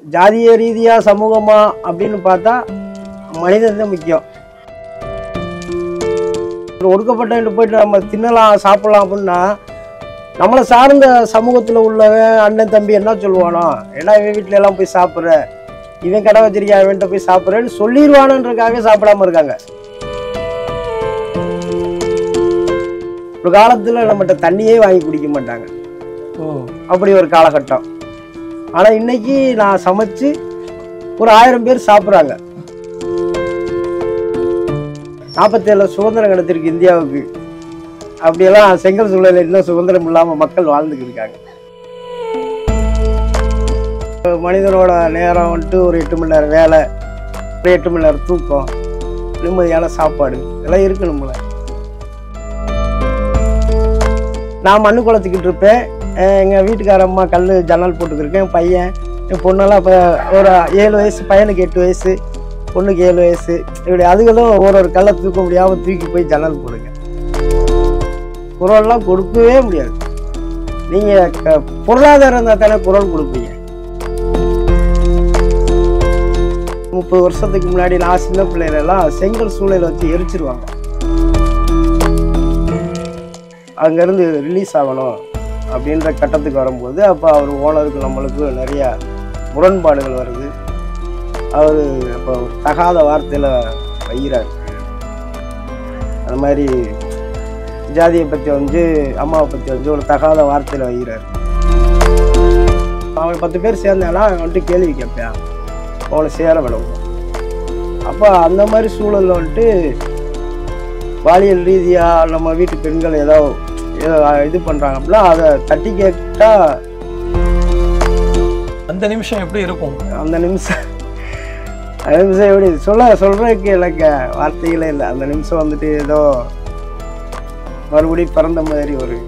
ஜாதிய ரீதியா சமூகமா அப்படின்னு பார்த்தா மனிதன் தான் முக்கியம். ஒடுக்கப்பட்ட போயிட்டு நம்ம தின்னலாம் சாப்பிடலாம் அப்படின்னா நம்மளை சார்ந்த சமூகத்தில் உள்ளவன் அண்ணன் தம்பி என்ன சொல்லுவானோ, ஏன்னா இவன் வீட்டில எல்லாம் போய் சாப்பிட்ற, இவன் கடை வச்சிருக்கா இவன்கிட்ட போய் சாப்பிட்றேன்னு சொல்லிடுவானுன்றக்காகவே சாப்பிடாம இருக்காங்க. ஒரு காலத்துல நம்மகிட்ட தண்ணியே வாங்கி குடிக்க மாட்டாங்க, அப்படி ஒரு காலகட்டம். ஆனா இன்னைக்கு நான் சமைச்சு ஒரு 1000 பேர் சாப்பிட்றாங்க. 47 சுதந்திரம் கிடைச்சிருக்கு இந்தியாவுக்கு. அப்படியெல்லாம் செங்கல் சூழலில் இன்னும் சுதந்திரம் இல்லாம மக்கள் வாழ்ந்துட்டு இருக்காங்க. மனிதனோட நேரம் வந்துட்டு ஒரு 8 மணி நேரம் வேலை, ஒரு 8 மணி நேரம் தூக்கம், நிம்மதியான சாப்பாடு எல்லாம் இருக்கு நம்மள. நான் மண்ணு குளத்துக்கிட்டு இருப்பேன். எங்கள் வீட்டுக்கார அம்மா கல் ஜன்னல் போட்டுக்கிருக்கேன். என் பையன் என் பொண்ணெல்லாம் இப்போ ஒரு 7 வயசு, பையனுக்கு 8 வயசு, பொண்ணுக்கு 7 வயசு. இப்படி அதுகளும் ஒரு கல்லை தூக்க முடியாமல் தூக்கி போய் ஜன்னல் போடுங்க. குரல்லாம் கொடுக்கவே முடியாது. நீங்கள் பொருளாதாரம் இருந்தால் தானே குரல் கொடுப்பீங்க. 30 வருஷத்துக்கு முன்னாடி நான் சின்ன பிள்ளைகளெல்லாம் செங்கல் சூளையில் வச்சு எரிச்சிருவாங்க. அங்கேருந்து ரிலீஸ் ஆகணும் அப்படின்ற கட்டத்துக்கு வரும்போது அப்போ அவர் ஓனருக்கு நம்மளுக்கு நிறையா முரண்பாடுகள் வருது. அவர் அப்போ தகாத வார்த்தையில் வைகிறார். அந்த மாதிரி ஜாதியை பற்றி வந்து அம்மாவை பற்றி வந்து ஒரு தகாத வார்த்தையில் வைகிறார். அவன் 10 பேர் சேர்ந்தானா அவன் வந்துட்டு கேள்வி கேட்பான், அவனை சேர விடவும். அப்போ அந்த மாதிரி சூழலில் வந்துட்டு பாலியல் ரீதியாக நம்ம வீட்டு பெண்கள் ஏதோ இது பண்றாங்க அப்படின்னா அதை தட்டி கேட்டா அந்த நிமிஷம் எப்படி இருக்கும்? அந்த நிமிஷம் எப்படி சொல்றதுக்கு எனக்கு வார்த்தைகளே இல்லை. அந்த நிமிஷம் வந்துட்டு ஏதோ மறுபடியும் பிறந்த மாதிரி ஒரு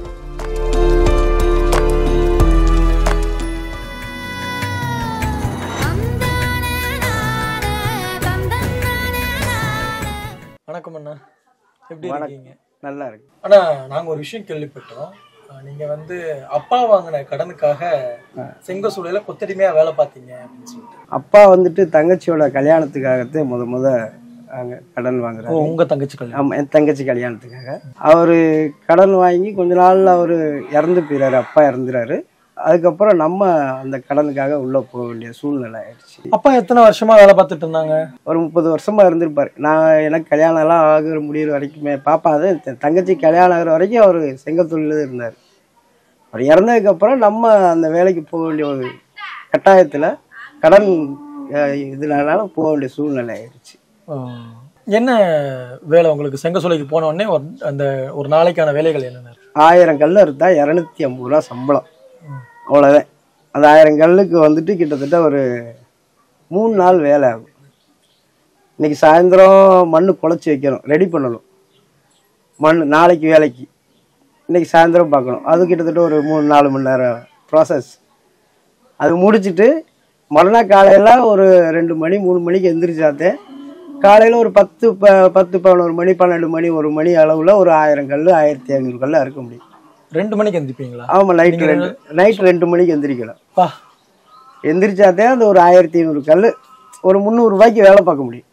வணக்கம் அண்ணா, எப்படி இருக்கீங்க? நல்லா இருக்கு. ஆனா நாங்க ஒரு விஷயம் கேள்விப்பட்டோம், நீங்க வந்து அப்பா வாங்கின கடனுக்காக செங்க சூளையில கொத்தடிமையா வேலை பார்த்தீங்க அப்படின்னு சொல்லிட்டு. அப்பா வந்துட்டு தங்கச்சியோட கல்யாணத்துக்காகத்தான் முத அங்க கடன் வாங்குறாரு. உங்க தங்கச்சி கல்யாணம்? ஆமா, என் தங்கச்சி கல்யாணத்துக்காக அவரு கடன் வாங்கி கொஞ்ச நாள்ல அவரு இறந்து போயிறாரு. அப்பா இறந்துறாரு. அதுக்கப்புறம் நம்ம அந்த கடனுக்காக உள்ள போக வேண்டிய சூழ்நிலை ஆயிடுச்சு. அப்பா எத்தனை வருஷமா வேலை பார்த்துட்டு இருந்தாங்க? ஒரு 30 வருஷமா இருந்திருப்பாரு. எனக்கு கல்யாணம் எல்லாம் ஆகிற முடிகிற வரைக்குமே பாப்பா அது தங்கச்சி கல்யாணம் ஆகிற வரைக்கும் அவர் செங்கல் தொழில இருந்தார். அவர் இறந்ததுக்கு அப்புறம் நம்ம அந்த வேலைக்கு போக வேண்டிய ஒரு கட்டாயத்துல கடன் இதனால போக வேண்டிய சூழ்நிலை ஆயிடுச்சு. என்ன வேலை உங்களுக்கு? செங்க சூளைக்கு போன உடனே அந்த ஒரு நாளைக்கான வேலைகள் என்னென்ன? 1000 கல் இருந்தா 250 ரூபா சம்பளம், அவ்வளோதான். அந்த 1000 கல்லுக்கு வந்துட்டு கிட்டத்தட்ட ஒரு 3 நாள் வேலை ஆகும். இன்னைக்கு சாயந்தரம் மண்ணு குழச்சி வைக்கணும், ரெடி பண்ணணும். மண் நாளைக்கு வேலைக்கு இன்னைக்கு சாயந்தரம் பார்க்கணும். அது கிட்டத்தட்ட ஒரு 3-4 மணி நேரம் ப்ராசஸ். அது முடிச்சுட்டு மறுநாள் காலையில் ஒரு 2 மணி 3 மணிக்கு எந்திரிச்சாத்தே காலையில் ஒரு 10-11 மணி 12 மணி 1 மணி அளவில் ஒரு 1000 கல் 1500 கல் அறுக்க முடியும். 2 மணிக்கு எந்திரிப்பீங்களா? ஆமா, நைட் 2 மணிக்கு எந்திரிக்கலாம். எந்திரிச்சாதே அந்த ஒரு 1500 கல் ஒரு 300 ரூபாய்க்கு வேலை பார்க்க முடியும்.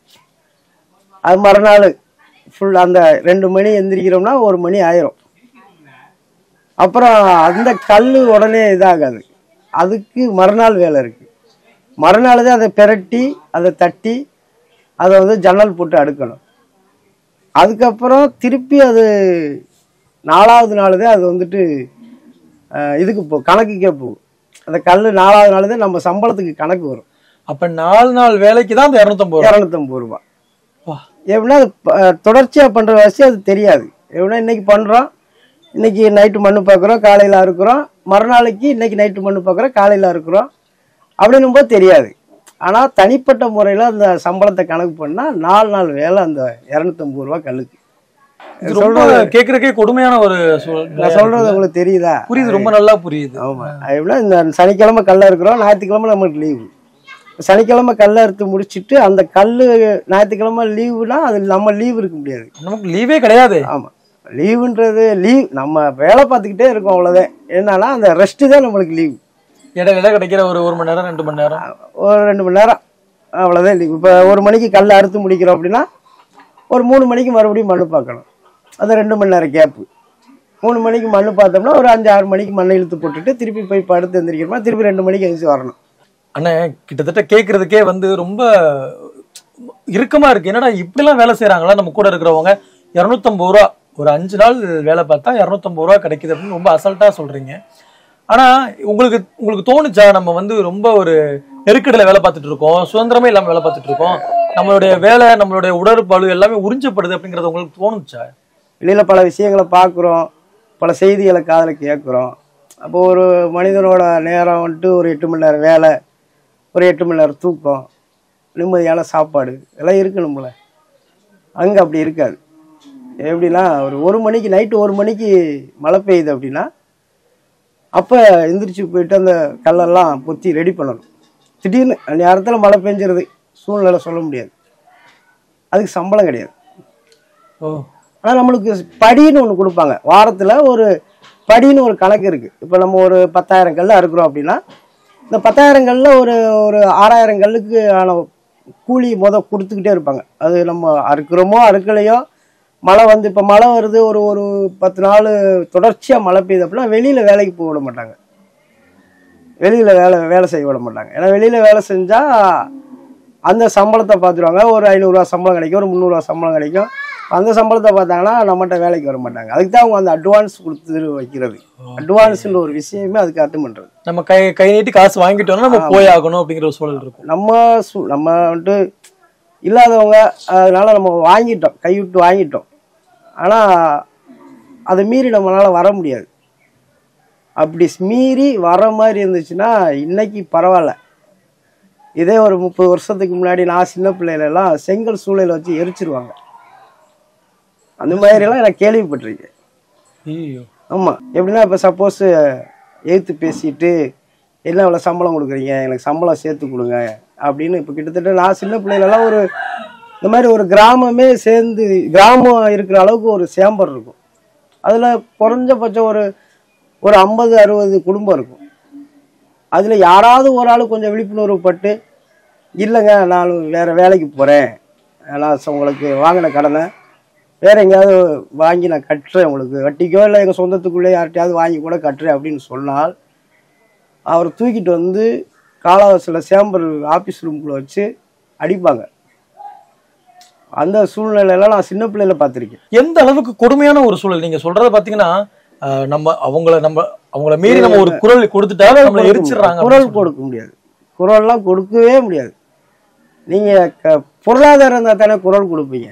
அது மறுநாள் ஃபுல் அந்த 2 மணி எந்திரிக்கிறோம்னா 1 மணி ஆயிரும். அப்புறம் அந்த கல் உடனே இதாகாது, அதுக்கு மறுநாள் வேலை இருக்கு. மறுநாள் தான் அதை பெரட்டி அதை தட்டி அதை வந்து ஜன்னல் போட்டு அடுக்கணும். அதுக்கப்புறம் திருப்பி அது 4வது நாள் தான் அது வந்துட்டு இதுக்கு கணக்குக்கே போகும். அந்த கல் 4வது நாள் தான் நம்ம சம்பளத்துக்கு கணக்கு வரும். அப்ப 4 நாள் வேலைக்கு தான் அந்த 250 ரூபாய். எப்படின்னா அது தொடர்ச்சியா பண்ற வசதி அது தெரியாது. எப்படின்னா இன்னைக்கு பண்றோம், இன்னைக்கு நைட்டு மண்ணு பார்க்குறோம், காலையில அறுக்கிறோம், மறுநாளைக்கு இன்னைக்கு நைட்டு மண்ணு பார்க்குறோம், காலையில அறுக்கிறோம் அப்படின்னும் போது தெரியாது. ஆனா தனிப்பட்ட முறையில அந்த சம்பளத்தை கணக்கு பண்ணா 4 நாள் வேலை அந்த 250 ரூபாய் கல்லுக்கு. கேக்குறதுக்கே கொடுமையான ஒரு நான் சொல்றது உங்களுக்கு தெரியுதா? புரியுது, ரொம்ப நல்லா புரியுது. ஆமா, எப்படின்னா இந்த சனிக்கிழமை கல்ல இருக்கிறோம், ஞாயிற்றுக்கிழமை நமக்கு லீவு. சனிக்கிழமை கல்ல அறுத்து முடிச்சுட்டு அந்த கல்லு ஞாயிற்றுக்கிழமை லீவுனா அது நம்ம லீவு இருக்க முடியாது, நமக்கு லீவே கிடையாது. ஆமா, லீவுன்றது லீவ் நம்ம வேலை பார்த்துக்கிட்டே இருக்கோம், அவ்வளவுதான். என்னன்னா அந்த ரெஸ்ட் தான் நம்மளுக்கு லீவு. இடையில கிடைக்கிற ஒரு மணி நேரம் 2 மணி நேரம், ஒரு 2 மணி நேரம் அவ்வளோதான். இல்லை இப்போ 1 மணிக்கு கல் அறுத்து முடிக்கிறோம் அப்படின்னா ஒரு 3 மணிக்கு மறுபடியும் மண்ணு பார்க்கணும். அது 2 மணி நேரம் கேப்பு. 3 மணிக்கு மண்ணு பார்த்தோம்னா ஒரு 5-6 மணிக்கு மண்ணை இழுத்து போட்டுட்டு திருப்பி போய் படுத்து எந்திரிக்கிறோமா, திருப்பி 2 மணிக்கு எழுந்து வரணும். அண்ணே கிட்டத்தட்ட கேட்கறதுக்கே ரொம்ப இறுக்கமா இருக்கு. என்னடா இப்படிலாம் வேலை செய்யறாங்களா நம்ம கூட இருக்கிறவங்க? 250 ரூபா ஒரு 5 நாள் வேலை பார்த்தா 250 ரூபா கிடைக்குது அப்படின்னு ரொம்ப அசால்ட்டா சொல்றீங்க. ஆனா உங்களுக்கு தோணுச்சா நம்ம ரொம்ப ஒரு நெருக்கடியில வேலை பார்த்துட்டு இருக்கோம், சுதந்திரமே இல்லாம வேலை பார்த்துட்டு இருக்கோம், நம்மளுடைய வேலை நம்மளுடைய உடற்பளு எல்லாமே உறிஞ்சப்படுது அப்படிங்கறது உங்களுக்கு தோணுச்சா? வெளியில பல விஷயங்களை பார்க்குறோம், பல செய்திகளை காதில் கேட்குறோம். அப்போ ஒரு மனிதனோட நேரம் ஒரு 8 மணி நேரம் வேலை, ஒரு 8 மணி நேரம் தூக்கம், நிம்மதியான சாப்பாடு எல்லாம் இருக்கணும்ல. அங்கே அப்படி இருக்காது. எப்படின்னா ஒரு மணிக்கு நைட்டு 1 மணிக்கு மழை பெய்யுது அப்படின்னா அப்போ எந்திரிச்சு போயிட்டு அந்த கல்லெல்லாம் பொத்தி ரெடி பண்ணணும். திடீர்னு அந்த நேரத்தில் மழை பெஞ்சிருது, சூழ்நிலை சொல்ல முடியாது. அதுக்கு சம்பளம் கிடையாது. ஆனால் நம்மளுக்கு படின்னு ஒன்று கொடுப்பாங்க. வாரத்தில் ஒரு படின்னு ஒரு கணக்கு இருக்குது. இப்போ நம்ம ஒரு 10,000 கல் அறுக்கிறோம் அப்படின்னா இந்த 10,000 கல்லில் ஒரு 6,000 கல்லுக்கு ஆன கூலி கொடுத்துக்கிட்டே இருப்பாங்க. அது நம்ம அறுக்கிறோமோ அறுக்கலையோ, மழை இப்போ மழை வருது, ஒரு 10 நாள் தொடர்ச்சியாக மழை பெய்யுது அப்படின்னா வெளியில் வேலைக்கு போக விட மாட்டாங்க, வெளியில் வேலை செய்ய விட மாட்டாங்க. ஏன்னா வெளியில் வேலை செஞ்சால் அந்த சம்பளத்தை பார்த்துருவாங்க. ஒரு 500 ரூபா சம்பளம் கிடைக்கும், ஒரு 300 ரூபா சம்பளம் கிடைக்கும். அந்த சம்பளத்தை பார்த்தாங்கன்னா நம்மகிட்ட வேலைக்கு வர மாட்டாங்க. அதுக்கு தான் அவங்க அந்த அட்வான்ஸ் கொடுத்து வைக்கிறது. அட்வான்ஸ்ன்ற ஒரு விஷயமே அதுக்கு அர்த்தம் பண்ணுறது. நம்ம கை நீட்டி காசு வாங்கிட்டோம்னா நம்ம போய் ஆகணும் அப்படிங்கிற ஒரு சூழல் இருக்கும். நம்ம இல்லாதவங்க, அதனால நம்ம வாங்கிட்டோம், கைவிட்டு வாங்கிட்டோம். ஆனால் அதை மீறி நம்மளால் வர முடியாது. அப்படி மீறி வர மாதிரி இருந்துச்சுன்னா இன்னைக்கு பரவாயில்ல. இதே ஒரு 30 வருஷத்துக்கு முன்னாடி நான் சின்ன பிள்ளைகளெல்லாம் செங்கல் சூளையில் வச்சு எரிச்சிருவாங்க. அந்த மாதிரிலாம் எனக்கு கேள்விப்பட்டிருக்கேன். ஆமாம். எப்படின்னா இப்போ சப்போஸ் எழுத்து பேசிட்டு என்ன இவ்வளோ சம்பளம் கொடுக்குறீங்க, எனக்கு சம்பளம் சேர்த்து கொடுங்க அப்படின்னு. இப்போ கிட்டத்தட்ட நான் சின்ன பிள்ளைகளெல்லாம் இந்த மாதிரி ஒரு கிராமமே சேர்ந்து, கிராமம் இருக்கிற அளவுக்கு ஒரு சேம்பர் இருக்கும். அதில் குறைஞ்சபட்சம் ஒரு 50-60 குடும்பம் இருக்கும். அதில் யாராவது ஒரு ஆள் கொஞ்சம் விழிப்புணர்வு பட்டு, இல்லைங்க நான் வேறு வேலைக்கு போகிறேன், நான் உங்களுக்கு வாங்கின கடனை வேறு எங்கேயாவது வாங்கி நான் கட்டுறேன், உங்களுக்கு வட்டிக்கோ இல்லை எங்கள் சொந்தத்துக்குள்ளே யார்கிட்டையாவது வாங்கி கூட கட்டுறேன் அப்படின்னு சொன்னால் அவரை தூக்கிட்டு காலாவசியில் சேம்பர் ஆஃபீஸ் ரூம்குள்ளே வச்சு அடிப்பாங்க. அந்த சூழ்நிலையெல்லாம் நான் சின்ன பிள்ளையில பார்த்துருக்கேன். எந்த அளவுக்கு கொடுமையான ஒரு சூழல் நீங்க சொல்றத பார்த்தீங்கன்னா, அவங்கள மீறி நம்ம ஒரு குரல் கொடுத்துட்டா நம்மளை எரிச்சிடுறாங்க. குரல் கொடுக்க முடியாது, குரல்லாம் கொடுக்கவே முடியாது. நீங்க பொருளாதாரம் இருந்தால் தானே குரல் கொடுப்பீங்க.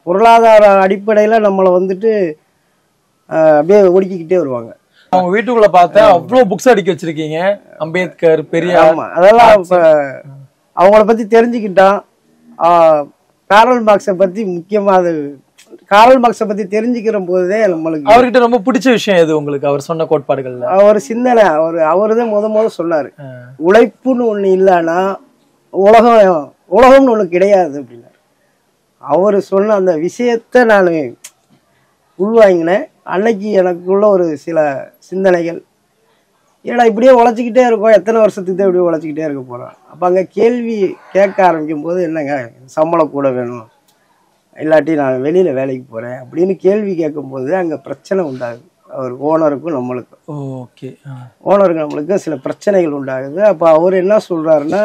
பொருளாதார அடிப்படையில் நம்மளை அப்படியே ஒடுக்கிக்கிட்டே வருவாங்க. அவங்க வீட்டுக்குள்ள பார்த்தா அவ்வளோ புக்ஸ் அடிக்க வச்சிருக்கீங்க, அம்பேத்கர், பெரியார். ஆமா, அதெல்லாம் இப்போ அவங்கள பத்தி தெரிஞ்சுக்கிட்டான். காரல் மார்க்ஸை பத்தி முக்கியமா, அது காரல் மார்க்ஸை பத்தி தெரிஞ்சுக்கிற போதே நம்மளுக்கு அவர்கிட்ட ரொம்ப பிடிச்ச விஷயம் எது உங்களுக்கு? அவர் சொன்ன கோட்பாடுகள்ல அவர் சிந்தனை, அவருதான் முத சொன்னாரு, உழைப்புன்னு ஒண்ணு இல்லைன்னா உலகம்னு ஒண்ணு கிடையாது அப்படின்னாரு. அவர் சொன்ன அந்த விஷயத்த நான் உள்வாங்கினேன். அன்னைக்கு எனக்குள்ள ஒரு சில சிந்தனைகள், ஏன்னா இப்படியே உழைச்சிக்கிட்டே இருக்கோம், எத்தனை வருஷத்துக்கு தான் இப்படியே உழைச்சிக்கிட்டே இருக்க போகிறோம். அப்போ அங்கே கேள்வி கேட்க ஆரம்பிக்கும் போது, என்னங்க சம்பளம் கூட வேணும், இல்லாட்டி நான் வெளியில் வேலைக்கு போகிறேன் அப்படின்னு கேள்வி கேட்கும்போது அங்கே பிரச்சனை உண்டாகுது. அவர் ஓனருக்கும் நம்மளுக்கும். ஓகே, ஓனருக்கு நம்மளுக்கும் சில பிரச்சனைகள் உண்டாகுது. அப்போ அவர் என்ன சொல்கிறாருன்னா,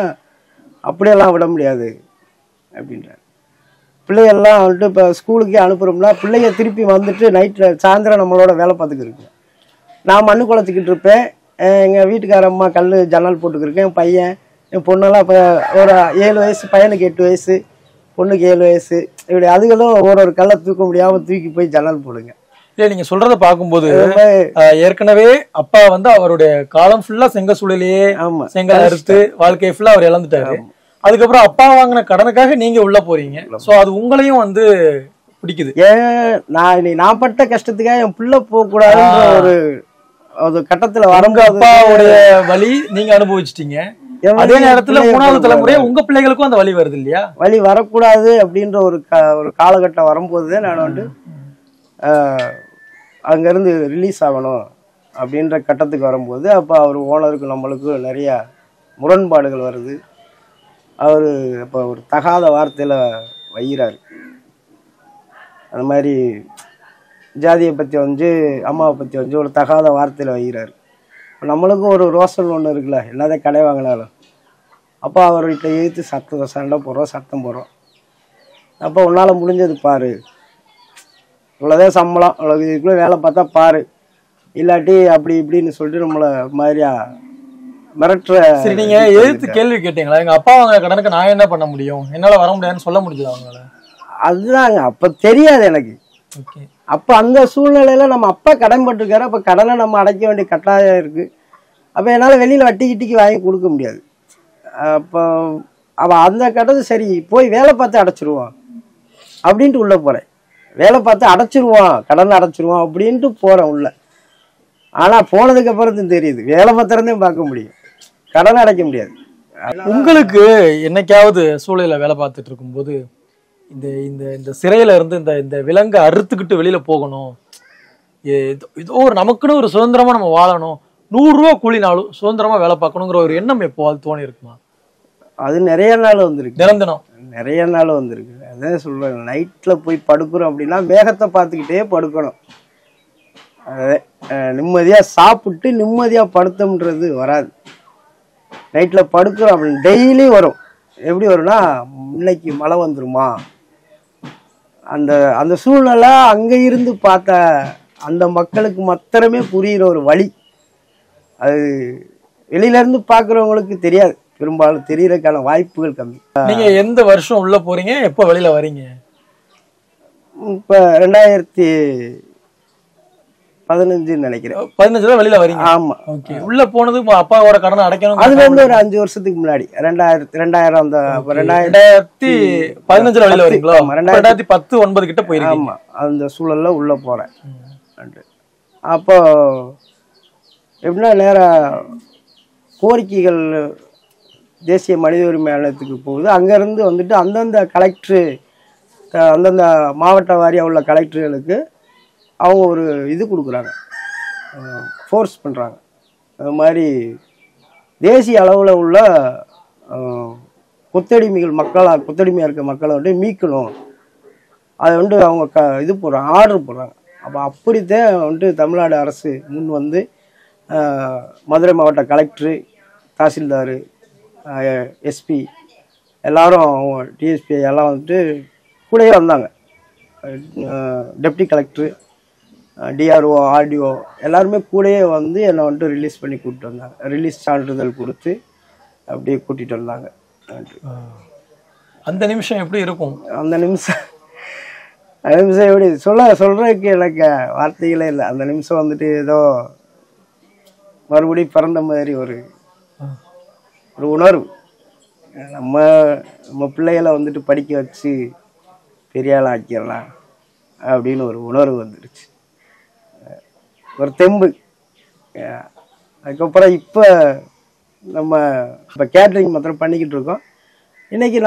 அப்படியெல்லாம் விட முடியாது அப்படின்றார். பிள்ளைகள்லாம் இப்போ ஸ்கூலுக்கே அனுப்புகிறோம்னா பிள்ளைங்க திருப்பி நைட்டில் சாயந்தரம் நம்மளோட வேலை பார்த்துக்கிட்டு இருக்கு. நான் மண்ணு குழச்சிக்கிட்டு இருப்பேன், எங்கள் வீட்டுக்கார அம்மா ஜன்னல் போட்டுக்கிருக்கேன். என் பையன், என் பொண்ணெல்லாம் இப்போ ஒரு 7 வயசு, பையனுக்கு 8 வயசு, பொண்ணுக்கு 7 வயசு. இப்படி அதுகளும் ஒரு கல்லை தூக்க முடியாமல் தூக்கி போய் ஜன்னல் போடுங்க. இல்லை, நீங்கள் சொல்கிறத பார்க்கும்போது ஏற்கனவே அப்பா அவருடைய காலம் ஃபுல்லாக செங்கல் சூழலையே செங்கல் அறுத்து வாழ்க்கையை ஃபுல்லாக அவர் இழந்துட்டாரு. அதுக்கப்புறம் அப்பா வாங்கின கடனுக்காக நீங்க உள்ள போறீங்க. சோ அது உங்களையும் பிடிக்குது. நான் பட்ட கஷ்டத்துக்காக என் பிள்ளை போக கூடாதுன்ற ஒரு கட்டத்துல வரங்க. அப்பாவுடைய வலி நீங்க அனுபவிச்சிட்டீங்க, அதே நேரத்துல 3வது தலைமுறையா உங்க பிள்ளைகளுக்கும் அந்த வலி வருது இல்லையா? வலி வரக்கூடாது அப்படின்ற ஒரு காலகட்டம் வரும்போதுதான் நான் அங்க இருந்து ரிலீஸ் ஆகணும், அப்படின்ற கட்டத்துக்கு வரும்போது அப்போ அவர் ஓனருக்கு நம்மளுக்கு நிறைய முரண்பாடுகள் வருது. அவர் இப்போ ஒரு தகாத வார்த்தையில் வைகிறாரு. அந்த மாதிரி ஜாதியை பற்றி வந்து அம்மாவை பற்றி வந்து ஒரு தகாத வார்த்தையில் வைகிறாரு. நம்மளுக்கும் ஒரு ரோசல் ஒன்று இருக்குல்ல, எல்லாத்தையும் கடை வாங்கினாலும். அப்போ அவர்கிட்ட எழுத்து சண்டை போடுறோம், சத்தம் போடுறோம். அப்போ உன்னால் முடிஞ்சது பாரு, இவ்வளோதான் சம்பளம், இவ்வளோ இதுக்குள்ளே வேலை பார்த்தா பாரு, இல்லாட்டி அப்படி இப்படின்னு சொல்லிட்டு நம்மளை மாதிரியா மிரட்டுற. சரி, நீங்க எழுத்து கேள்வி கேட்டீங்களா? எங்க அப்பா வாங்க கடனுக்கு நான் என்ன பண்ண முடியும், என்னால வர முடியாதுன்னு சொல்ல முடியுது அவங்களால? அதுதாங்க அப்ப தெரியாது எனக்கு. அப்ப அந்த சூழ்நிலையில நம்ம அப்பா கடன் பட்டிருக்காரு, அப்ப கடனை நம்ம அடைக்க வேண்டிய கட்டாயம் இருக்கு. அப்ப என்னால வெளியில வட்டி கிட்டிக்கு வாங்கி கொடுக்க முடியாது. அப்போ அவன் அந்த கட்டத்தை சரி போய் வேலை பார்த்து அடைச்சிருவான் அப்படின்ட்டு உள்ள போறேன். வேலை பார்த்து அடைச்சிருவான், கடன் அடைச்சிருவான் அப்படின்ட்டு போறேன் உள்ள. ஆனா போனதுக்கு அப்புறம் தெரியுது வேலை மாத்திரம்தான் பார்க்க முடியும், கடன் அடைக்க முடியாது. உங்களுக்கு என்னைக்காவது சூழல வேலை பார்த்துட்டு இருக்கும்போது இந்த இந்த இந்த சிறையில இருந்து இந்த விலங்கை அறுத்துக்கிட்டு வெளியில போகணும், ஏதோ ஒரு நமக்குன்னு ஒரு சுதந்திரமா நம்ம வாழணும், 100 ரூபா கூலினாலும் சுதந்திரமா வேலை பார்க்கணுங்கிற ஒரு எண்ணம் எப்போது தோணி இருக்குமா? அது நிறைய நாள் வந்திருக்கு, நிரந்தரம் நிறைய நாள் வந்திருக்கு. அதான் சொல்றேன், நைட்ல போய் படுக்கிறோம் அப்படின்னா மேகத்தை பார்த்துக்கிட்டே படுக்கணும். நிம்மதியா சாப்பிட்டு நிம்மதியா படுத்தோம்ன்றது வராது. நைட்ல படுக்கிறோம் அப்படின்னு டெய்லி வரும். எப்படி வரும்னா, இன்னைக்கு மழை வந்துருமா, அந்த அந்த சூழ்நிலை அங்க இருந்து பார்த்த அந்த மக்களுக்கு மாத்திரமே புரியுற ஒரு வழி. அது வெளியில இருந்து பாக்குறவங்களுக்கு தெரியாது, பெரும்பாலும் தெரியறதுக்கான வாய்ப்புகள் கம்மி. நீங்க எந்த வருஷம் உள்ள போறீங்க, எப்ப வெளியில வரீங்க? இப்ப 2015 நினைக்கிறேன். 15 வெளியில வரீங்க? ஆமா. உள்ள போனது அப்பாவோட கடனை அடைக்கணும். அது வந்து ஒரு 5 வருஷத்துக்கு முன்னாடி 2000 அந்த 2015 வெளியில வரீங்களா? 2010-9 கிட்ட போயிருக்கீங்க. ஆமா, அந்த சூழல்ல உள்ள போறேன். அப்போ எப்படின்னா நேரா கோரிக்கைகள் தேசிய மனித உரிமை ஆணையத்துக்கு போகுது. அங்கேருந்து வந்துட்டு அந்தந்த கலெக்டரு, அந்தந்த மாவட்ட வாரியாக உள்ள கலெக்டர்களுக்கு அவங்க ஒரு இது கொடுக்குறாங்க, ஃபோர்ஸ் பண்ணுறாங்க. அது மாதிரி தேசிய அளவில் உள்ள கொத்தடிமைகள் கொத்தடிமையாக இருக்க மக்களை வந்துட்டு மீட்கணும், அதை வந்து அவங்க இது போடுறாங்க, ஆர்டர் போடுறாங்க. அப்போ அப்படித்தான் வந்துட்டு தமிழ்நாடு அரசு முன் வந்து மதுரை மாவட்ட கலெக்டரு, தாசில்தார், எஸ்பி எல்லாரும், டிஎஸ்பி எல்லாம் வந்துட்டு கூடயே வந்தாங்க. டெப்டி கலெக்டரு, டிஆர்ஓ, ஆர்டிஓ எல்லாருமே கூடயே வந்து என்னை வந்துட்டு ரிலீஸ் பண்ணி கூப்பிட்டு வந்தாங்க. ரிலீஸ் சான்றிதழ் கொடுத்து அப்படியே கூட்டிகிட்டு வந்தாங்க. அந்த நிமிஷம் எப்படி இருக்கும்? அந்த நிமிஷம் எப்படி சொல்றதுக்கு எனக்கு வார்த்தைகளே இல்லை. அந்த நிமிஷம் வந்துட்டு ஏதோ மறுபடியும் பிறந்த மாதிரி ஒரு உணர்வு. நம்ம பிள்ளைகளை வந்துட்டு படிக்க வச்சு பெரிய ஆள் ஆக்கிடலாம் அப்படின்னு ஒரு உணர்வு வந்துடுச்சு, ஒரு தெம்பு. அதுக்கப்புறம் இப்போ கேட்ரிங் மாத்திரம் பண்ணிக்கிட்டு இருக்கோம். இன்னைக்கு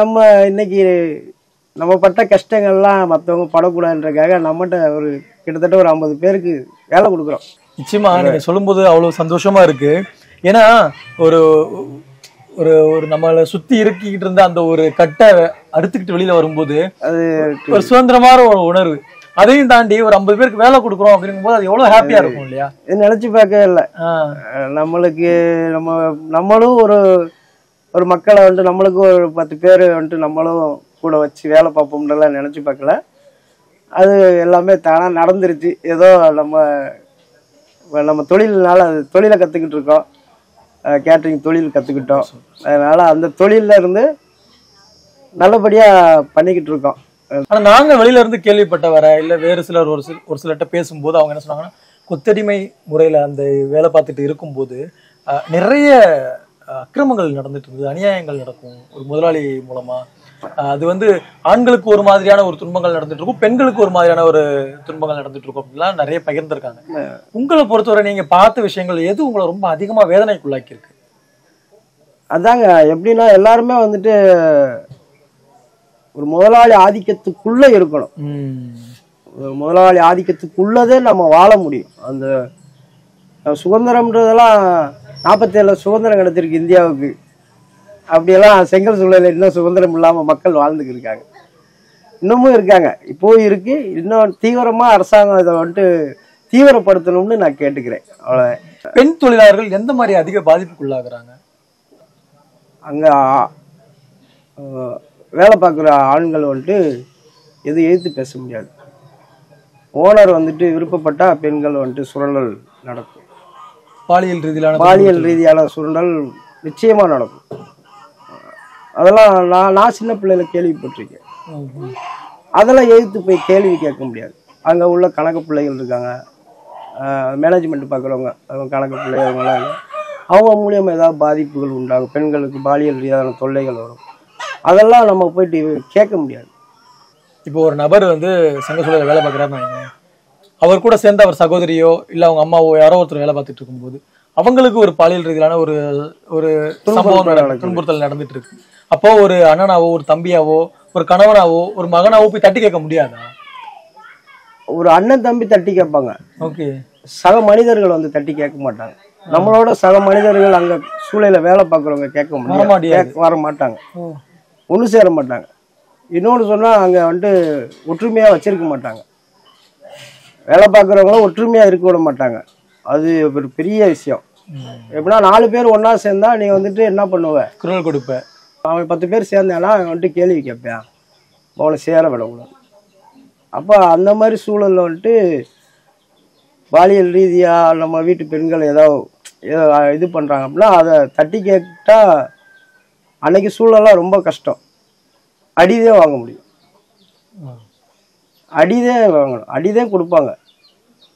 நம்ம பட்ட கஷ்டங்கள்லாம் மற்றவங்க படக்கூடாதுன்றதுக்காக நம்மகிட்ட ஒரு கிட்டத்தட்ட ஒரு 50 பேருக்கு வேலை கொடுக்குறோம். நிச்சயமா நீங்க சொல்லும்போது அவ்வளவு சந்தோஷமா இருக்கு. ஏன்னா ஒரு ஒரு ஒரு நம்மளை சுத்தி இருக்கிட்டு இருந்த அந்த ஒரு கட்டை அறுத்துக்கிட்டு வெளியில வரும்போது அது ஒரு சுதந்திரமான ஒரு உணர்வு. அதையும் தாண்டி ஒரு 50 பேருக்கு வேலை கொடுக்குறோம் அப்படிங்கும் போது அது எவ்வளவு ஹாப்பியா இருக்கும் இல்லையா? நினைச்சு பார்க்கவே இல்லை. நம்மளுக்கு நம்மளும் ஒரு மக்களை வந்துட்டு நம்மளுக்கு ஒரு 10 பேர் வந்துட்டு நம்மளும் கூட வச்சு வேலை பார்ப்போம்ன்றலாம் நினைச்சு பார்க்கல. அது எல்லாமே தானா நடந்துருச்சு. ஏதோ நம்ம தொழில்னால அது தொழிலை கத்துக்கிட்டு இருக்கோம், கேட்டரிங் தொழில் கத்துக்கிட்டோம். அதனால அந்த தொழில இருந்து நல்லபடியா பண்ணிக்கிட்டு இருக்கோம். ஆனா நாங்க வெளியில இருந்து கேள்விப்பட்ட வர இல்ல வேறு சிலர் ஒரு சிலர்கிட்ட பேசும்போது அவங்க என்ன சொன்னாங்கன்னா, கொத்தடிமை முறையில அந்த வேலை பார்த்துட்டு இருக்கும்போது நிறைய அக்கிரமங்கள் நடந்துட்டு இருக்குது, அநியாயங்கள் நடக்கும் ஒரு முதலாளி மூலமா. அது வந்து ஆண்களுக்கு ஒரு மாதிரியான ஒரு துன்பங்கள் நடந்துட்டு இருக்கும், பெண்களுக்கு ஒரு மாதிரியான ஒரு துன்பங்கள் நடந்துட்டு இருக்கும் அப்படின்லாம் நிறைய பகிர்ந்திருக்காங்க. உங்களை பொறுத்தவரை நீங்க பார்த்த விஷயங்கள் எது உங்களை ரொம்ப அதிகமா வேதனைக்குள்ளாக்கி இருக்கு? அதாங்க, எப்படின்னா எல்லாருமே வந்துட்டு ஒரு முதலாளி ஆதிக்கத்துக்குள்ள இருக்கணும். முதலாளி ஆதிக்கத்துக்குள்ளதே நம்ம வாழ முடியும். அந்த சுதந்திரம்ன்றதெல்லாம் 47 சுதந்திரம் கிடைச்சிருக்கு இந்தியாவுக்கு. அப்படியெல்லாம் செங்கல் சூழலில் இன்னும் சுதந்திரம் இல்லாமல் மக்கள் வாழ்ந்துக்கு இருக்காங்க, இன்னமும் இருக்காங்க, இப்போவும் இருக்கு. இன்னும் தீவிரமாக அரசாங்கம் இதை வந்துட்டு தீவிரப்படுத்தணும்னு நான் கேட்டுக்கிறேன். அவ்வளோ. பெண் தொழிலாளர்கள் எந்த மாதிரி அதிக பாதிப்புக்குள்ளாகிறாங்க? அங்கே வேலை பார்க்குற ஆண்கள் வந்துட்டு எதுவும் எதிர்த்து பேச முடியாது. ஓனர் வந்துட்டு விருப்பப்பட்டா பெண்கள் வந்துட்டு சுரண்டல் நடக்கும். பாலியல் ரீதியான சுரண்டல் நிச்சயமா நடக்கும். அதெல்லாம் நான் சின்ன பிள்ளையில கேள்விப்பட்டிருக்கேன். அதெல்லாம் எதிர்த்து போய் கேள்வி கேட்க முடியாது. அங்கே உள்ள கணக்கு பிள்ளைகள் இருக்காங்க, மேனேஜ்மெண்ட் பார்க்குறவங்க, அவங்க கணக்கு பிள்ளைங்களாம் அவங்க மூலியமாக ஏதாவது பாதிப்புகள் உண்டாகும், பெண்களுக்கு பாலியல் ரீதியான தொல்லைகள் வரும். அதெல்லாம் நம்ம போயிட்டு கேட்க முடியாது. இப்போ ஒரு நபர் வந்து சங்க சூழலில் வேலை பார்க்குறாருன்னு, அவர் கூட சேர்ந்து அவர் சகோதரியோ இல்லை அவங்க அம்மாவோ யாரோ ஒருத்தர் வேலை பார்த்துட்டு இருக்கும்போது அவங்களுக்கு ஒரு பாலியல் ரீதியிலான ஒரு ஒரு துன்புறுத்தல் நடந்துட்டு இருக்கு. அப்போ ஒரு அண்ணனாவோ ஒரு தம்பியாவோ ஒரு கணவனாவோ ஒரு மகனாவோ போய் தட்டி கேட்க முடியாதா? ஒரு அண்ணன் தம்பி தட்டி கேட்பாங்க. ஓகே. சக மனிதர்கள் வந்து தட்டி கேட்க மாட்டாங்க. நம்மளோட சக மனிதர்கள் அங்க சூழல வேலை பார்க்குறவங்க கேட்க முடியாது, வர மாட்டாங்க, ஒன்று சேர மாட்டாங்க. இன்னொன்று சொன்னா அங்க வந்துட்டு ஒற்றுமையா வச்சிருக்க மாட்டாங்க. வேலை பார்க்குறவங்களும் ஒற்றுமையா இருக்க விட மாட்டாங்க. அது ஒரு பெரிய விஷயம். எப்படின்னா 4 பேர் ஒன்னா சேர்ந்தா நீ வந்துட்டு என்ன பண்ணுவ, குரல் கொடுப்ப. அவன் 10 பேர் சேர்ந்தானா அவன் வந்துட்டு கேள்வி கேட்பேன், அவனை சேர விடக்கூடாது. அப்போ அந்த மாதிரி சூழலில் வந்துட்டு பாலியல் ரீதியாக நம்ம வீட்டு பெண்கள் ஏதோ இது பண்ணுறாங்க அப்படின்னா அதை தட்டி கேட்டா அன்னைக்கு சூழலாம் ரொம்ப கஷ்டம். அடிதே வாங்க முடியும், அடிதே வாங்கணும், அடிதே கொடுப்பாங்க.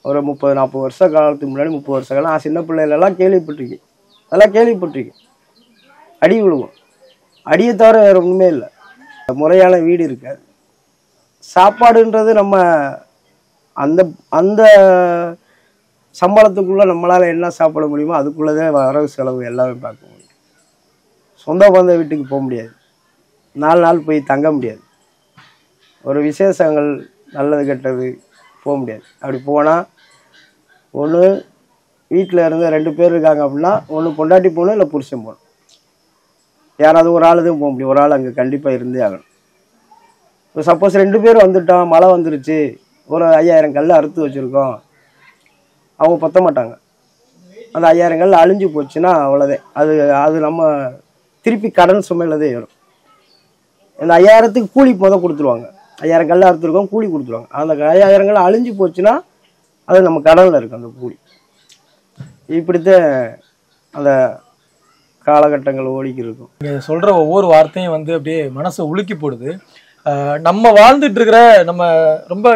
ஒரு 30-40 வருஷ காலத்துக்கு முன்னாடி, 30 வருஷ காலம் நான் சின்ன பிள்ளைகளெல்லாம் கேள்விப்பட்டிருக்கேன். அதெல்லாம் கேள்விப்பட்டிருக்கேன். அடி விழுவோம், அடியை தவிர வேற ஒன்றுமே இல்லை. முறையான வீடு இருக்காது. சாப்பாடுன்றது நம்ம அந்த அந்த சம்பளத்துக்குள்ள நம்மளால என்ன சாப்பிட முடியுமோ அதுக்குள்ளதே வரவு செலவு எல்லாமே பார்க்க முடியும். சொந்த பந்த வீட்டுக்கு போக முடியாது, 4 நாள் போய் தங்க முடியாது, ஒரு விசேஷங்கள் நல்லது கெட்டது போக முடியாது. அப்படி போனால் ஒன்று வீட்டில் இருந்து 2 பேர் இருக்காங்க அப்படின்னா ஒன்று பொண்டாட்டி போகணும், இல்லை புருஷன் போகணும். யாராவது ஒரு ஆள் தான் போக முடியும், ஒரு ஆள் அங்கே கண்டிப்பாக இருந்தே ஆகணும். இப்போ சப்போஸ் 2 பேர் வந்துட்டோம், மழை வந்துருச்சு, ஒரு 5000 கல் அறுத்து வச்சுருக்கோம், அவங்க பற்ற மாட்டாங்க. அந்த 5000 கல் அழிஞ்சு போச்சுன்னா அவ்வளோதான். அது நம்ம திருப்பி கடன் சுமையிலதே ஏறும். இந்த 5000த்துக்கு கூலி கொடுத்துருவாங்க. 5000 கல் அறுத்துருக்கோம், கூலி கொடுத்துருவாங்க. அந்த 5000 கல் அழிஞ்சு போச்சுன்னா அது நம்ம கடனில் இருக்கு அந்த கூலி. இப்படித்தான் அந்த காலகட்டங்கள் ஓடிக்கி இருக்கும். நீங்கள் சொல்கிற ஒவ்வொரு வார்த்தையும் வந்து அப்படியே மனசை உலுக்கி போடுது. நம்ம வாழ்ந்துட்டு இருக்கிற, நம்ம ரொம்ப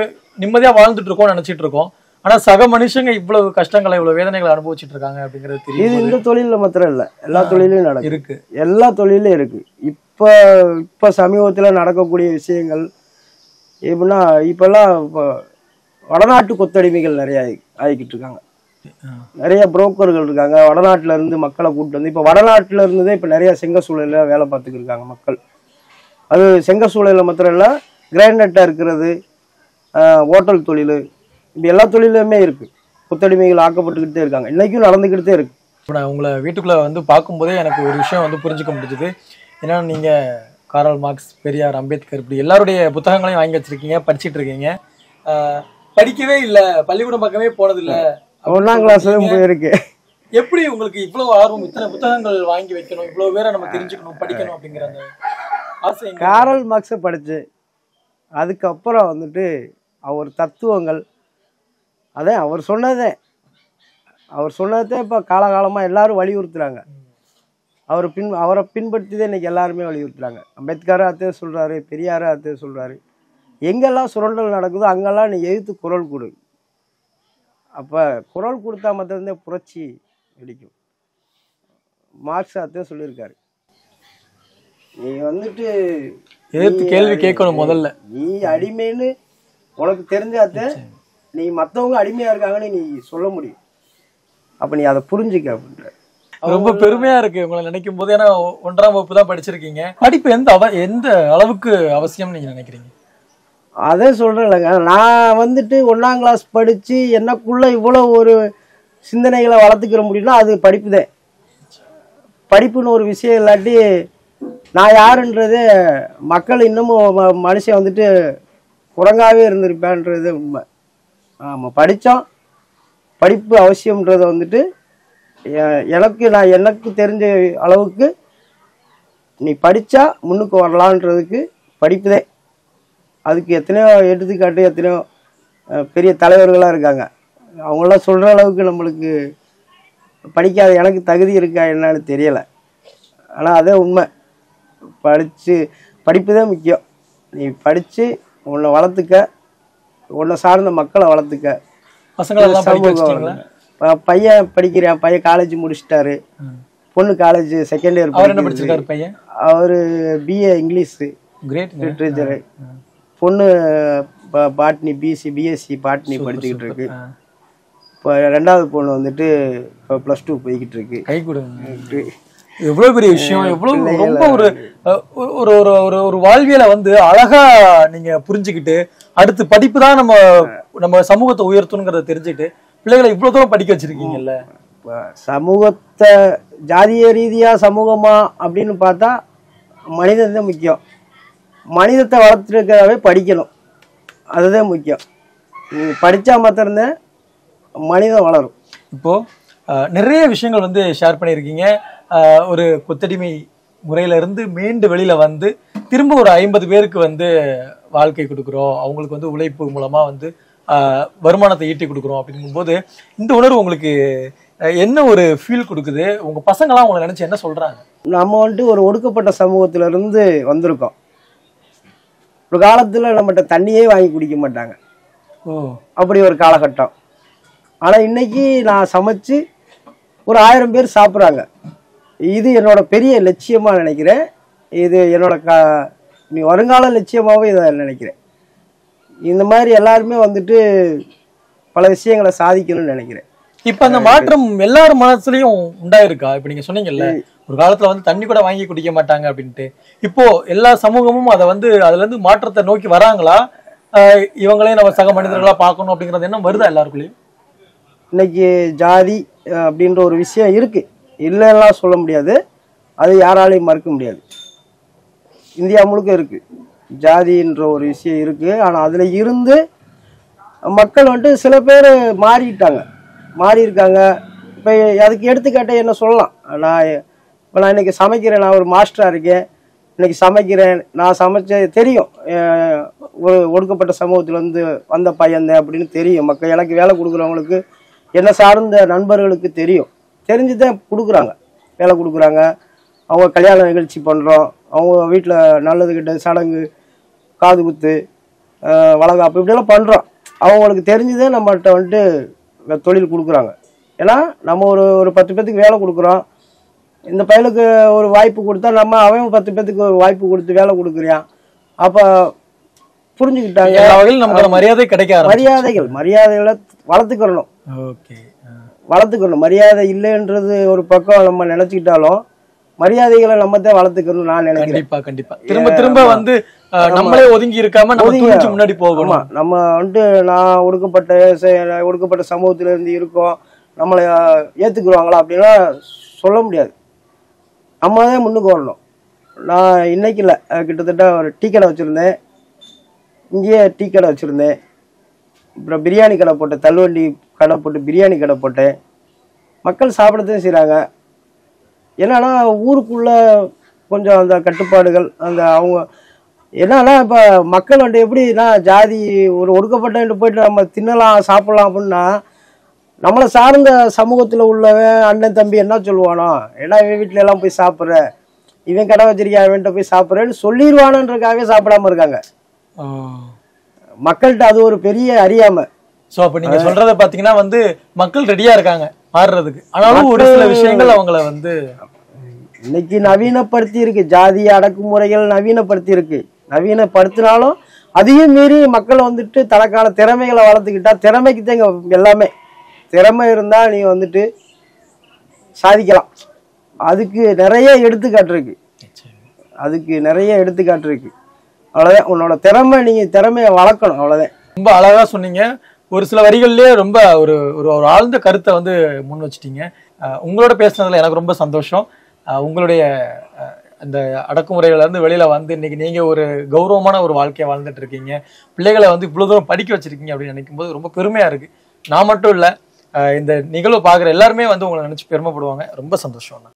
நிம்மதியாக வாழ்ந்துட்டு இருக்கோம்னு நினச்சிட்டு இருக்கோம். ஆனால் சக மனுஷங்க இவ்வளவு கஷ்டங்களை இவ்வளவு வேதனைகளை அனுபவிச்சுட்டு இருக்காங்க அப்படிங்கிறது தெரியும். இது இந்த தொழிலில் மாத்திரம் இல்லை, எல்லா தொழிலையும் நடக்கும், இருக்கு, எல்லா தொழிலும் இருக்கு. இப்போ சமீபத்தில் நடக்கக்கூடிய விஷயங்கள் எப்படின்னா, இப்பெல்லாம் வடநாட்டு கொத்தடிமைகள் நிறைய ஆகிக்கிட்டு இருக்காங்க. நிறைய புரோக்கர்கள் இருக்காங்க, வடநாட்டில இருந்து மக்களை கூப்பிட்டு வந்து, இப்போ வடநாட்டில இருந்துதான் இப்போ நிறைய செங்க சூழல வேலை பார்த்துக்கிட்டு இருக்காங்க மக்கள். அது செங்க சூழல மாத்திரம் இல்லை, கிரைண்டட்டா இருக்கிறது, ஹோட்டல் தொழில், இப்படி எல்லா தொழிலுமே இருக்கு. கொத்தடிமைகள் ஆக்கப்பட்டுக்கிட்டே இருக்காங்க, இன்னைக்கும் நடந்துக்கிட்டே இருக்கு. நான் உங்களை வீட்டுக்குள்ள வந்து பார்க்கும்போதே எனக்கு ஒரு விஷயம் வந்து புரிஞ்சுக்க முடிஞ்சுது. ஏன்னா நீங்க காரல் மார்க்ஸ், பெரியார், அம்பேத்கர் இப்படி எல்லாருடைய புத்தகங்களையும் வாங்கி வச்சிருக்கீங்க, படிச்சுட்டு இருக்கீங்க. படிக்கவே இல்லை, பள்ளிக்கூடம் பக்கமே போனதில்லை, 1ஆம் கிளாஸ் போயிருக்கு. எப்படி உங்களுக்கு இவ்வளவு ஆர்வம், இத்தனை புத்தகங்கள் வாங்கி வைக்கணும், இவ்வளவு பேரை நம்ம தெரிஞ்சுக்கணும், படிக்கணும் அப்படிங்கிற அந்த ஆசை? காரல் மார்க்ஸை படிச்சு அதுக்கப்புறம் வந்துட்டு அவர் தத்துவங்கள், அதே அவர் சொன்னதே இப்போ காலகாலமாக எல்லாரும் வலியுறுத்துறாங்க. அவரை பின்பற்றிதான் இன்னைக்கு எல்லாருமே வலியுறுத்துறாங்க. அம்பேத்கரும் அதே சொல்றாரு, பெரியாரும் அதே சொல்றாரு. எங்கெல்லாம் சுரண்டல் நடக்குதோ அங்கெல்லாம் நீ எதிர்த்து குரல் கொடு. அப்போ குரல் கொடுத்தா மட்டும்தான் புரட்சி வெடிக்கும். மார்க்ஸ் அதே சொல்லியிருக்காரு. நீ வந்துட்டு எதிர்த்து கேள்வி கேட்கணும். முதல்ல நீ அடிமைன்னு உனக்கு தெரிஞ்சாத்தே நீ மற்றவங்க அடிமையா இருக்காங்கன்னு நீ சொல்ல முடியும். அப்ப நீ அதை புரிஞ்சுக்க அப்படின்ற. ரொம்ப பெருமையா இருக்கு உங்களை நினைக்கும் போது. ஏன்னா 1ஆம் வகுப்பு தான் படிச்சிருக்கீங்க. படிப்பு எந்த அளவுக்கு அவசியம் நீங்க நினைக்கிறீங்க? அதே சொல்றேன் இல்லைங்க, நான் வந்துட்டு 1ஆம் கிளாஸ் படிச்சு எனக்குள்ள இவ்வளவு ஒரு சிந்தனைகளை வளர்த்துக்கிற முடியும்னா அது படிப்பு தான். படிப்புன்னு ஒரு விஷயம் இல்லாட்டி நான் யாருன்றது மக்கள் இன்னமும் மனுஷன் வந்துட்டு குரங்காவே இருந்திருப்பேன்றது உண்மை. ஆமாம், படித்தோம். படிப்பு அவசியம்ன்றத வந்துட்டு எனக்கு தெரிஞ்ச அளவுக்கு நீ படித்தா முன்னுக்கு வரலான்றதுக்கு படிப்புதே. அதுக்கு எத்தனையோ எடுத்துக்காட்டு, எத்தனையோ பெரிய தலைவர்களாக இருக்காங்க. அவங்களாம் சொல்கிற அளவுக்கு நம்மளுக்கு படிக்காத எனக்கு தகுதி இருக்கா என்னன்னு தெரியலை. ஆனால் அதே உண்மை. படிப்பு தான் முக்கியம். நீ படித்து உன்னை வளர்த்துக்க, உன்னை சார்ந்த மக்களை வளர்த்துக்க. பசங்க பையன் படிக்கிறான், பையன் காலேஜ் முடிச்சிட்டாரு, பொண்ணு காலேஜ் செகண்ட் இயர் படிச்சிருக்காரு. பையன் அவரு BA இங்கிலீஷ் லிட்ரேச்சரு, பொண்ணு பாட்னி BSc பாட்னி படிச்சுக்கிட்டு இருக்கு. இப்போ 2வது பொண்ணு வந்துட்டு இப்போ +2 போய்கிட்டு இருக்கு. கை கொடுங்க. எவ்வளவு பெரிய விஷயம், எவ்வளவு ரொம்ப ஒரு ஒரு ஒரு ஒரு வாழ்வியலை வந்து அழகா நீங்க புரிஞ்சுக்கிட்டு அடுத்து படிப்பு தான் நம்ம சமூகத்தை உயர்த்தணுங்கிறத தெரிஞ்சுக்கிட்டு பிள்ளைகளை இவ்வளவு தூரம் படிக்க வச்சிருக்கீங்கல்ல. சமூகத்தை ஜாதிய ரீதியா சமூகமா அப்படின்னு பார்த்தா மனிதன் தான் முக்கியம். மனிதத்தை வளர்த்துருக்கவே படிக்கணும், அதுதான் முக்கியம். படிச்சா மாத்திரம்தான் மனிதன் வளரும். இப்போ நிறைய விஷயங்கள் வந்து ஷேர் பண்ணியிருக்கீங்க. ஒரு கொத்தடிமை முறையில இருந்து மீண்டு வெளியில வந்து திரும்ப ஒரு 50 பேருக்கு வந்து வாழ்க்கை கொடுக்குறோம், அவங்களுக்கு வந்து உழைப்பு மூலமா வந்து வருமானத்தை ஈட்டி கொடுக்குறோம் அப்படிங்கும்போது இந்த உணர்வு உங்களுக்கு என்ன ஒரு ஃபீல் கொடுக்குது? உங்க பசங்களாம் உங்களை நினைச்சு என்ன சொல்றாங்க? நம்ம வந்துட்டு ஒரு ஒடுக்கப்பட்ட சமூகத்துல இருந்து வந்திருக்கோம். ஒரு காலத்துல நம்மகிட்ட தண்ணியே வாங்கி குடிக்க மாட்டாங்க, அப்படி ஒரு காலகட்டம். ஆனா இன்னைக்கு நான் சமைச்சு ஒரு 1000 பேர் சாப்பிட்றாங்க. இது என்னோட பெரிய லட்சியமா நினைக்கிறேன். இது என்னோட நீ வருங்கால லட்சியமாகவும் இதை நினைக்கிறேன். இந்த மாதிரி எல்லாருமே வந்துட்டு பல விஷயங்களை சாதிக்கணும்னு நினைக்கிறேன். இப்ப அந்த மாற்றம் எல்லாரும் மனசுலயும் உண்டாயிருக்கா? இப்ப நீங்க சொன்னீங்கல்ல ஒரு காலத்துல வந்து தண்ணி கூட வாங்கி குடிக்க மாட்டாங்க அப்படின்ட்டு, இப்போ எல்லா சமூகமும் அதை வந்து அதுல இருந்து மாற்றத்தை நோக்கி வராங்களா? இவங்களையும் நம்ம சக மனிதர்களா பார்க்கணும் அப்படிங்கறது என்ன வருதா எல்லாருக்குள்ளயும்? இன்னைக்கு ஜாதி அப்படின்ற ஒரு விஷயம் இருக்கு, இல்லைலாம் சொல்ல முடியாது, அது யாராலையும் மறுக்க முடியாது. இந்தியா முழுக்க இருக்கு ஜாதின்ற ஒரு விஷயம் இருக்கு. ஆனா அதுல இருந்து மக்கள் வந்துட்டு சில பேர் மாறி இருக்காங்க. இப்ப அதுக்கு எடுத்துக்காட்ட என்ன சொல்லலாம், நான் இன்னைக்கு சமைக்கிறேன், நான் ஒரு மாஸ்டரா இருக்கேன், இன்னைக்கு சமைக்கிறேன், நான் சமைச்ச தெரியும், ஒரு ஒடுக்கப்பட்ட சமூகத்துல இருந்து வந்த பையன் அப்படின்னு தெரியும். மக்கள் எனக்கு வேலை கொடுக்குறவங்களுக்கு, என்ன சார்ந்த நண்பர்களுக்கு தெரியும், தெரிஞ்சுதான் கொடுக்குறாங்க, வேலை கொடுக்குறாங்க. அவங்க கல்யாண நிகழ்ச்சி பண்ணுறோம், அவங்க வீட்டில் நல்லது கெட்டது சடங்கு, காது குத்து, வளகாப்பு இப்படியெல்லாம் பண்ணுறோம். அவங்களுக்கு தெரிஞ்சுதே நம்மகிட்ட வந்துட்டு தொழில் கொடுக்குறாங்க. ஏன்னா நம்ம ஒரு 10 பேத்துக்கு வேலை கொடுக்குறோம். இந்த பையனுக்கு ஒரு வாய்ப்பு கொடுத்தா அவன் 10 பேத்துக்கு ஒரு வாய்ப்பு கொடுத்து வேலை கொடுக்குறான். அப்போ புரிஞ்சுக்கிட்டாங்க, நமக்கு மரியாதை கிடைக்காது. மரியாதைகளை வளர்த்துக்கணும். மரியாதை இல்லைன்றது ஒரு பக்கம் நம்ம நினைச்சுக்கிட்டாலும் மரியாதைகளை நம்ம தான் வளர்த்துக்கணும் நான் நினைக்கிறேன். கண்டிப்பா திரும்ப வந்து நம்மளே ஒதுங்கி இருக்காம முன்னாடி போகணும். நம்ம வந்துட்டு நான் ஒடுக்கப்பட்ட சமூகத்துல இருந்து இருக்கோம், நம்மளை ஏத்துக்குருவாங்களா அப்படின்னா சொல்ல முடியாது. நம்ம தான் முன்னுக்கு வரணும். நான் இன்னைக்கு இல்லை, கிட்டத்தட்ட ஒரு டீ கடை வச்சிருந்தேன், இங்கேயே டீ கடை வச்சிருந்தேன், அப்புறம் பிரியாணி கடை போட்டேன், தள்ளுவண்டி கடை போட்டு பிரியாணி கடை போட்டேன். மக்கள் சாப்பிடத்தான் செய்கிறாங்க. என்னன்னா ஊருக்குள்ள கொஞ்சம் அந்த கட்டுப்பாடுகள், அந்த அவங்க என்னன்னா இப்போ மக்கள் வந்துட்டு எப்படின்னா ஜாதி ஒரு ஒடுக்கப்பட்ட போயிட்டு நம்ம தின்னலாம் சாப்பிடலாம் அப்படின்னா நம்மளை சார்ந்த சமூகத்தில் உள்ளவன் அண்ணன் தம்பி என்ன சொல்லுவானோ, ஏன்னா இவன் வீட்டில எல்லாம் போய் சாப்பிட்ற, இவன் கடை வச்சிருக்கான் இவன்கிட்ட போய் சாப்பிட்றேன்னு சொல்லிடுவானன்றக்காகவே சாப்பிடாம இருக்காங்க மக்கள்கிட்ட. அது ஒரு பெரிய அறியாமை. சோ அப்ப நீங்க சொல்றத பாத்தீங்கன்னா வந்து மக்கள் ரெடியா இருக்காங்க மாறுறதுக்கு, ஆனாலும் ஒரு சில விஷயங்கள் அவங்கள வந்து இன்னைக்கு நவீனப்படுத்தி இருக்கு, ஜாதி அடக்குமுறைகள் நவீனப்படுத்தி இருக்கு. நவீனப்படுத்தினாலும் அதையும் மீறி மக்கள் வந்துட்டு தனக்கான திறமைகளை வளர்த்துக்கிட்டா, திறமைக்கு தான் எல்லாமே. திறமை இருந்தா நீ வந்துட்டு சாதிக்கலாம். அதுக்கு நிறைய எடுத்துக்காட்டு இருக்கு, அவ்வளவுதான். உன்னோட திறமையை வளர்க்கணும், அவ்வளவுதான். ரொம்ப அழகா சொன்னீங்க. ஒரு சில வரிகள்லயே ரொம்ப ஒரு ஒரு ஒரு ஆழ்ந்த கருத்தை வந்து முன் வச்சிட்டீங்க. உங்களோட பேசுனதுல எனக்கு ரொம்ப சந்தோஷம். உங்களுடைய அந்த அடக்குமுறைகள் வந்து வெளியில வந்து இன்னைக்கு நீங்க ஒரு கௌரவமான ஒரு வாழ்க்கையை வாழ்ந்துட்டு இருக்கீங்க. பிள்ளைகளை வந்து இவ்வளவு தூரம் படிக்க வச்சிருக்கீங்க அப்படின்னு நினைக்கும் போது ரொம்ப பெருமையா இருக்கு. நான் மட்டும் இல்ல, இந்த நிகழ்வு பாக்குற எல்லாருமே வந்து உங்களை நினைச்சு பெருமைப்படுவாங்க. ரொம்ப சந்தோஷம்.